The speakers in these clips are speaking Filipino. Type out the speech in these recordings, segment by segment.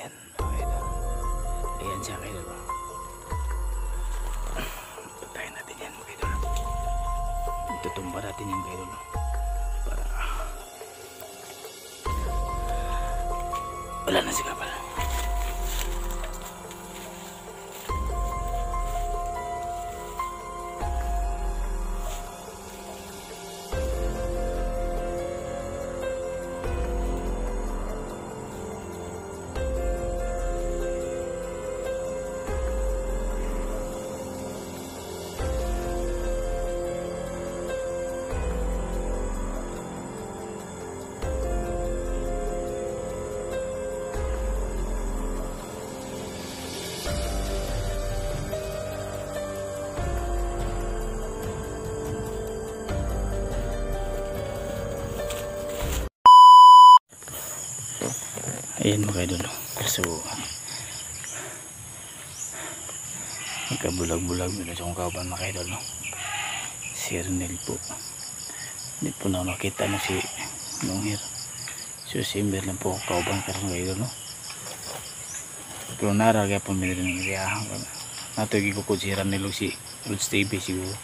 Ayan, okay na. Ayan siya kayo. Patayin natin yan kayo. Itutumba natin yan kayo. Para wala na siya pala. Ayan mga idol, so magkabulag-bulag nila sa kong kauban mga idol, no? Si Ernel po, hindi po na nakita na si Nonghir, so si Ember lang po kauban karon mga idol, no? Pero naragay po minili ng iriyahan nato gikukod si Ernel o si Roots TV siguro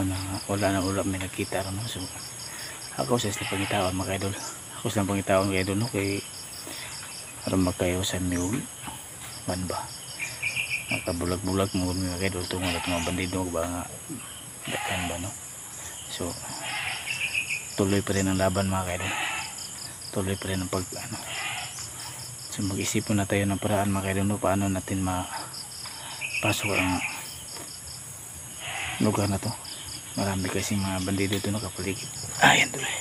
wala na ulam may nakita rin, no? So ako sa pangitawan mga idol, ako sa pangitawan mga idol, no? Kay aron magkayo sa miuwi man ba nakabulag-bulag mo mga idol tungod at mga bandido ba nga dakan ba, no? So tuloy pa rin ang laban mga idol, tuloy pa rin ang so mag-isipon na tayo ng paraan mga idol, no? Paano natin mapasok ang lugar na to. Marami kasi mga bandido ito nakapaligid. Ayan tuloy.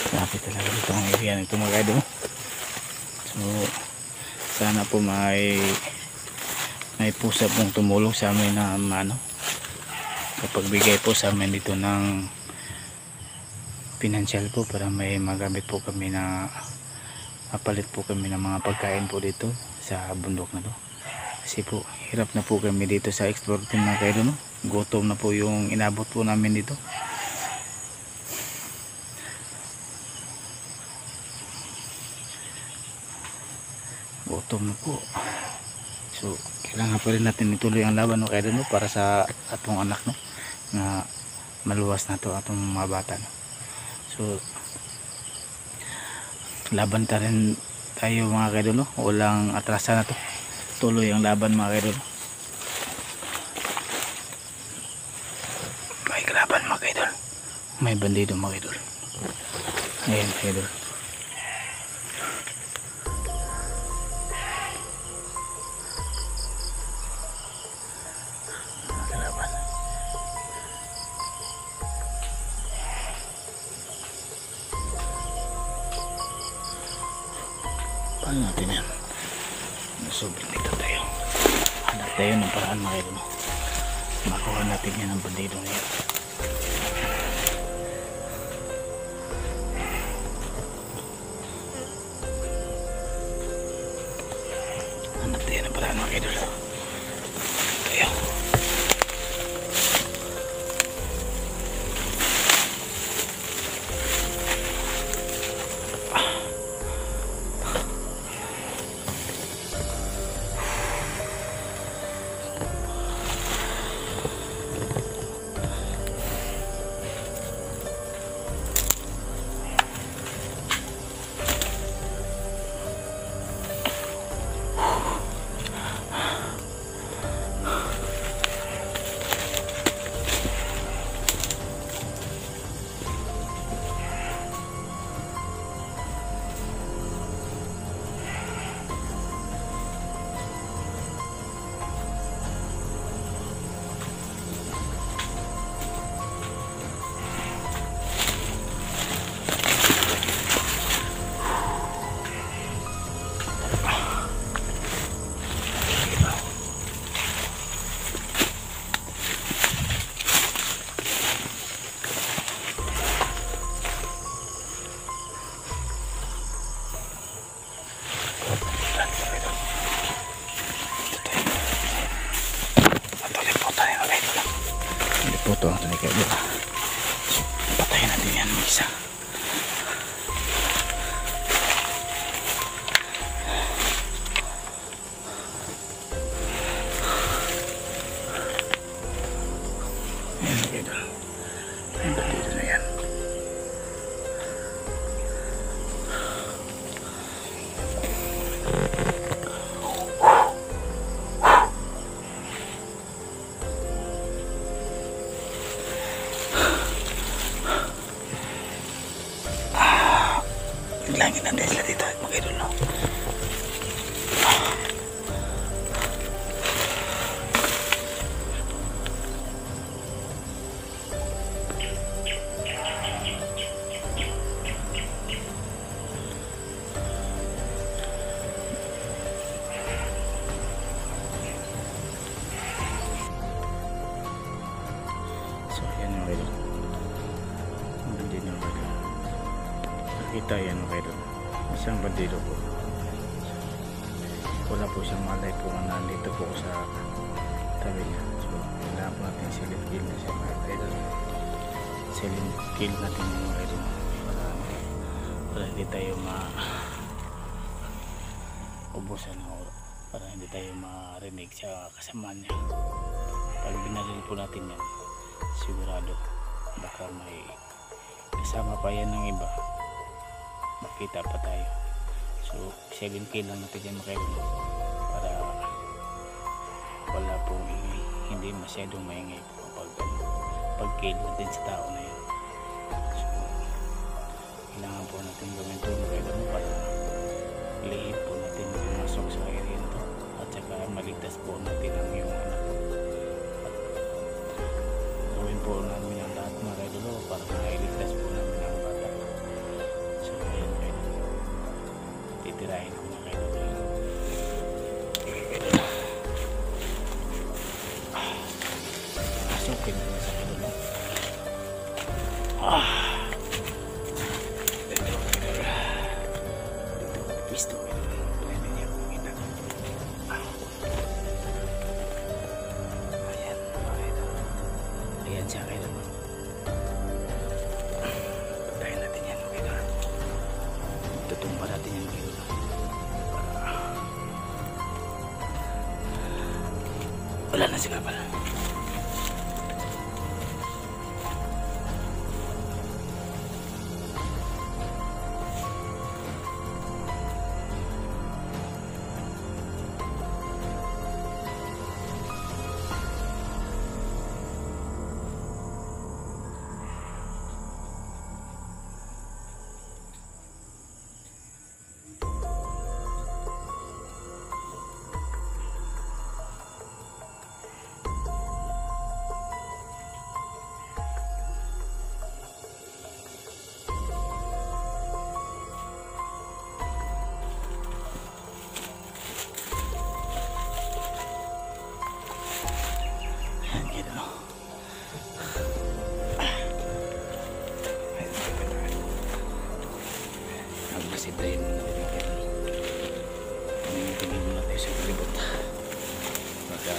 Lapit talaga dito ang area nito mga idol. So sana po may pusa pong tumulong sa amin na kapagbigay po sa amin dito ng financial po para may magamit po kami na mapalit po kami ng mga pagkain po dito sa bundok na to. Kasi po hirap na po kami dito sa explore team mga idol, no? Gutom na po yung inabot po namin dito. Gutom na po. So kailangan pa rin natin ituloy ang laban, no, kaya no, para sa atong anak, no, na maluwas na to atong mga bata, no. So laban ta rin tayo mga kaidol, no, walang atrasa na to, tuloy ang laban mga kaidol. May kalaban mga kaidol, may bandido mga kaidol. Ayan kaidol. Paano natin yan? Sobrang dito tayo. Hanap tayo ng paraan mga idol. Makuha natin yan ang bandido na yan. Hanap tayo ng paraan mga idol. Tayo. Patayin natin yan mag-isa. Ayan mga idol. Ang bandido na yan. Bilangin natin sila dito mga idol, no? So yan mga idol. Ang bandido mga idol. Nakita yan mga idol. Isang bandido po. Wala po siyang malay po na nandito po sa tabi niya. So kailangan po natin silent kill na siya mga idol. Silent kill natin yung mga idol. Para hindi tayo ubusan ng oras. Para hindi tayo marinig sa kasama niya. Pag binaril po natin yan, sigurado baka may kasama pa yan ng iba, makita pa tayo. So 7 kill lang natin yan mga idol, para wala pong ingay, hindi masyadong maingay po pag kill natin sa tao na yan. So kailangan po natin gawin ito mga idol, para lihip po natin pumasok sa area nito, at saka maligtas po natin ang iyong anak. Gawin po namin ang lahat mga idol para mailigtas po namin ang bata. So ayan kayo, titirahin ko mga idol. Masukin ko na sa idol. Dito pisto pwede niya kumita. Ayan mga idol. Ayan siya kayo. Patayin natin yan mga idol. Tutumba natin yan mga idol. Wala na sila pala. Nagbasintayin mo natin mga idol. Tingin mo natin sa palibot. Baka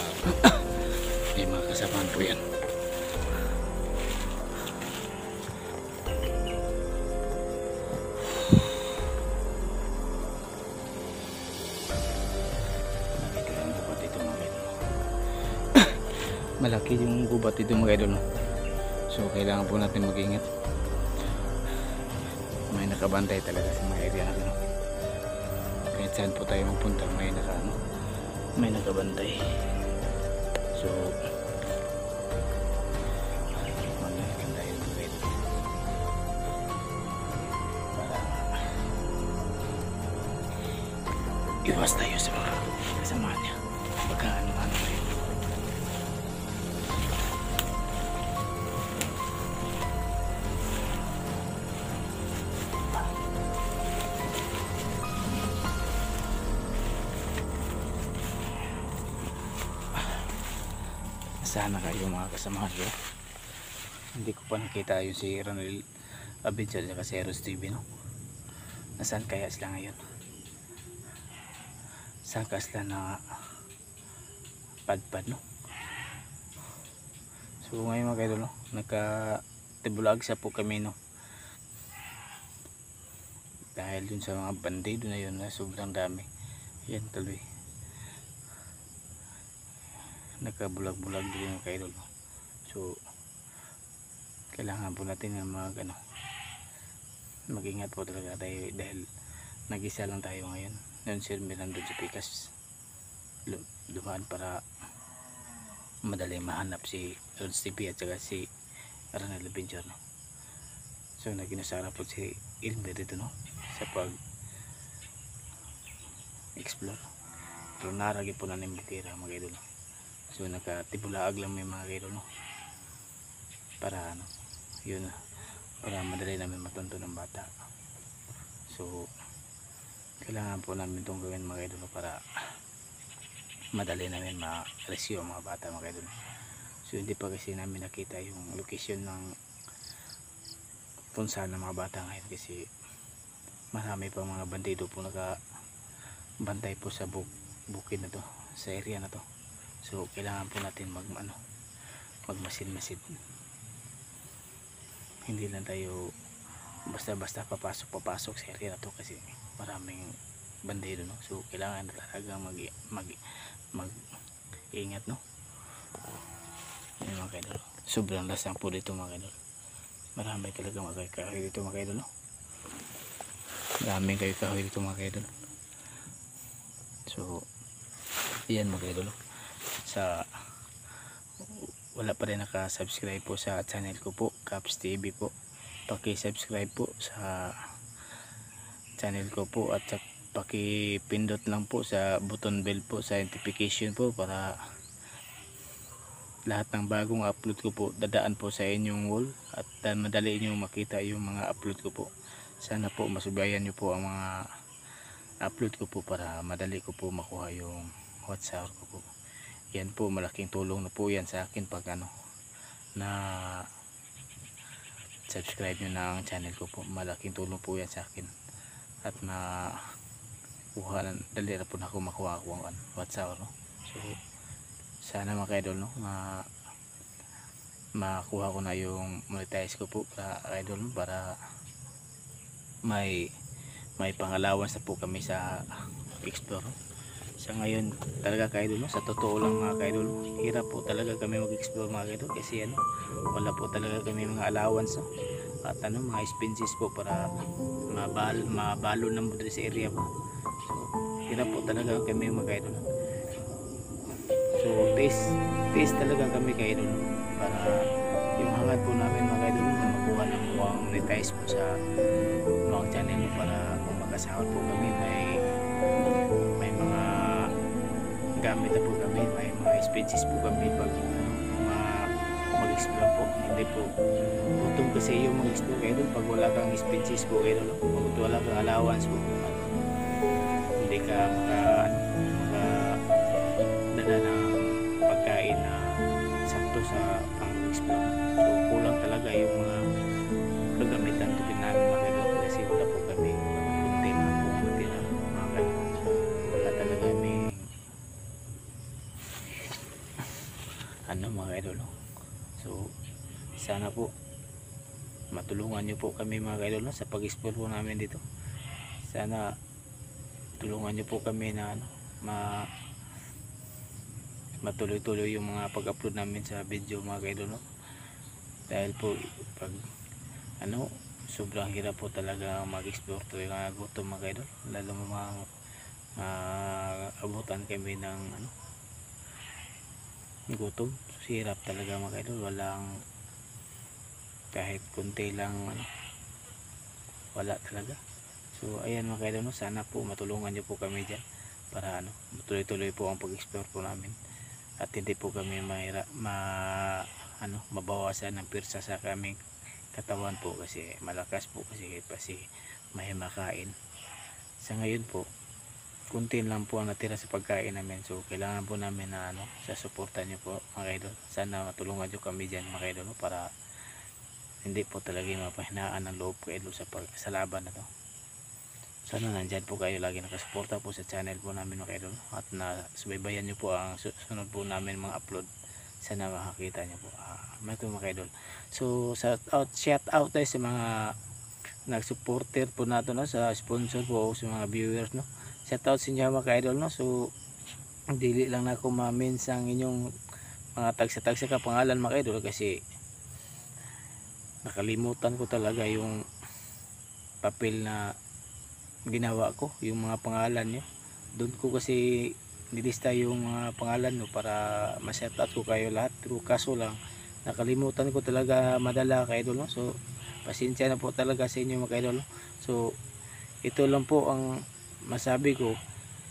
may mga kasamaan po yan. Nakita yung gubat ito mga idol. Malaki yung gubat ito mga idol. So kailangan po natin mag-ingat. May nakabantay talaga sa mga area natin. Kahit saan po tayo magpunta, may nakabantay. So mag-ingat tayo mga idol para iwas tayo sa mga kasama niya. Baka ano-ano tayo. Sana kayo mga kasamahan ko. Hindi ko pa nakita yung si Ronel Abidjal at si Eros TV, no? Nasaan kaya sila ngayon? Saan ka sila na padpad, no? So ngayon mga idol, no? nagka-tibulagsa po kami, no, dahil dun sa mga bandido na yun na sobrang dami. Yan tuloy, nagkabulag-bulag din yung kaidol. So kailangan po natin ng mag-ingat po talaga tayo, dahil nag-isa lang tayo ngayon. Noon si Mirando sa Pikas dumaan para madali mahanap si Lods TV at saka si Ranel Adventure, no? So naginasara po si Ilmer dito, no, sa pag explore, pero naragi po na ng bukira mga idol. So nakatibulaag lang may mga idol, no, para yun, para madali namin matunto ng bata. So kailangan po namin itong gawin mga idol para madali namin ma-rescue ang mga bata mga idol. So hindi pa kasi namin nakita yung location ng kung saan ng mga bata ngayon, kasi marami pa mga bandido po nakabantay po sa bukid na to, sa area na to. So kailangan po natin magmasid-masid, hindi lang tayo basta-basta papasok sa area na to, kasi maraming bandido, no. So kailangan talaga mag-ingat, no. Yan mga kaidol, sobrang lasang po dito mga kaidol. Marami talaga mga kahoy dito mga kaidol, no. Maraming kahoy dito mga kaidol. So yan mga kaidol, sa wala pa rin nakasubscribe po sa channel ko po, Caps TV po, paki-subscribe po sa channel ko po, at paki-pindot lang po sa button bell po sa notification po, para lahat ng bagong upload ko po dadaan po sa inyong wall, at madali nyo makita yung mga upload ko po. Sana po masubayan nyo po ang mga upload ko po, para madali ko po makuha yung WhatsApp ko po. Yan po, malaking tulong na po yan sa akin pag na subscribe nyo na ang channel ko po. Malaking tulong po yan sa akin, at dali na po na ako makuha ang WhatsApp, no. So sana mga kaidol, no, makuha ko na yung monetize ko po kaidol, para may pang-allowance na po kami sa explore. Sa ngayon talaga kaidol, no, sa totoo lang mga kaidol, hirap po talaga kami mag-explore mga kaidol, kasi wala po talaga kami mga allowance, no, at mga expenses po para mabalo na mo sa area po. So hirap po talaga kami mga kaidol. So taste talaga kami kaidol, para yung hangad po namin mga kaidol na makuha ng monetize po sa mga channel, para kung makasahod po kami, may mga gamit na po kami, may mga expenses po kami pag mag-explore po. Hindi po gutom kasi yung mag-explore kayo pag wala kang expenses po kayo, pag wala kang allowance po, hindi ka dala ng pagkain na sakto sa pang-explore. So kulang talaga yung mga kagamitan to namin mga kaidol, kasi wala po kami, kunti na po matira mga kaidol. Wala talaga may mga kaidol, no? So sana po matulungan nyo po kami mga kaidol, no, sa pag-explore po namin dito. Sana tulungan nyo po kami na matuloy-tuloy yung mga pag-upload namin sa video mga kaidol, no? Dahil po pag sobrang hirap po talaga mag-explore to yung gutom mga kaidol, lalo abutan kami ng gutom. So, hirap talaga mga kaidol, walang kahit kunti lang wala talaga. So ayan mga kaidol, no, sana po matulungan nyo po kami dyan, para tuloy-tuloy po ang pag-explore po namin, at hindi po kami mabawasan ng pirsa sa kaming katawan po, kasi malakas po kasi may makain. Sa ngayon po kunti lang po ang natira sa pagkain namin, so kailangan po namin na sa suporta nyo po mga kaidol. Sana matulungan nyo kami dyan mga kaidol, para hindi po talaga mapahinaan ng loob kaidol sa laban na to. Sana nandyan po kayo lagi nakasuporta po sa channel po namin mga kaidol, at subaybayan nyo po ang susunod po namin mga upload. sana makakita niyo po. May ito mga idol. So shout out tayo sa mga nag-supporter po nato, no, sa sponsor po o sa mga viewers, no. Shout out sa inyo mga idol, no. So dili lang na ako ma-mention ang inyong mga tagsa-tagsa ka pangalan mga idol, kasi nakalimutan ko talaga yung papel na ginawa ko, yung mga pangalan nyo. Doon ko kasi nilista yung mga pangalan no para ma-shoutout ko kayo lahat, pero kaso lang nakalimutan ko talaga madala ka idol, no. So pasensya na po talaga sa inyo mga idol, no? So ito lang po ang masabi ko,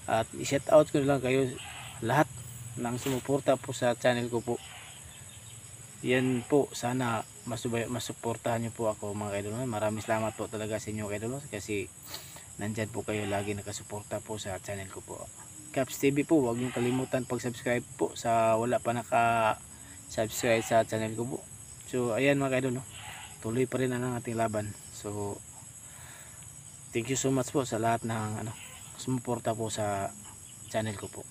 at i-shoutout ko lang kayo lahat ng sumuporta po sa channel ko po. Yan po, sana masuportahan nyo po ako mga idol, no? Maraming salamat po talaga sa inyo mga idol, no? Kasi nandyan po kayo lagi nakasuporta po sa channel ko po. Caps TV po, huwag nyo kalimutan pag-subscribe po sa wala pa naka-subscribe sa channel ko po. So ayan mga idol, no? Tuloy pa rin ang ating laban. So thank you so much po sa lahat ng sumuporta po sa channel ko po.